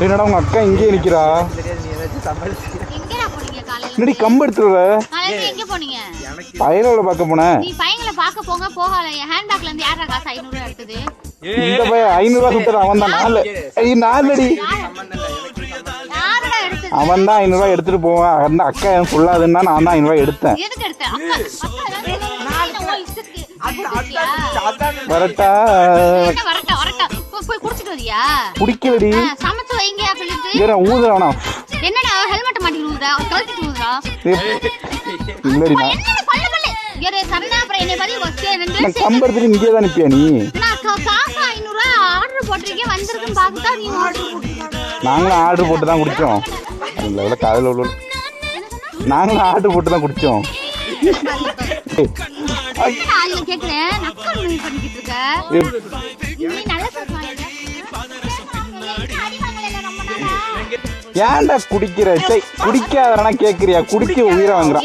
என்னடா உங்க அக்கா இங்கேயே நிக்கிறா? என்னடி கம்பு எடுத்துருவ? எங்க போனீங்க? பையனோட பார்க்க போனேன். நீ பையங்களை பார்க்க போங்க போகல. என் ஹேண்ட்பேக்ல இருந்து யாரா காசு 500 ரூபாய் எடுத்தது? இந்த பையன் 500 ரூபாய் சுத்துறான். அவன் தான் 4 அடி. யாரடா எடுத்தது? அவன் தான் 500 ரூபாய் எடுத்துட்டு போவான். அந்த அக்கா என் சொல்லாதுன்னா நான் தான் 500 ரூபாய் எடுத்தேன். எதுக்கு எடுத்த? அக்கா வரட்டா வரட்டா வரட்டா போய் குடிச்சிட்டு வரியா? குடிக்கலடி. சமைச்சு வைங்க சொல்லிட்டு ஊத வேணாம். என்னடா ஹெல்மெட் மாட்டி ஊதுறா? கழட்டிட்டு ஊதுறா? இல்லடி என்னடா பல்ல பல்ல ஏறே சரணா அப்புறம் என்னை பத்தி வச்சே ரெண்டு நான் கம்பு எடுத்துட்டு இங்கே தான் நிப்பியா நீ? நான் காசு 500 ரூபாய் ஆர்டர் போட்டிருக்கே வந்திருக்குன்னு பார்த்துட்டா நீ ஆர்டர் போட்டுருக்க. நாங்களும் ஆர்டர் போட்டு தான் குடிச்சோம். இல்லை காதில் உள்ள நாங்களும் ஆர்டர் போட்டு தான் குடிச்சோம். நான் கேட்கிறேன் நக்கல் பண்ணிக்கிட்டு இருக்க. நீ நல்ல ஏன்டா குடிக்கிற? குடிக்காதனா கேக்குறியா? குடிக்க உயிரை வாங்குறான்.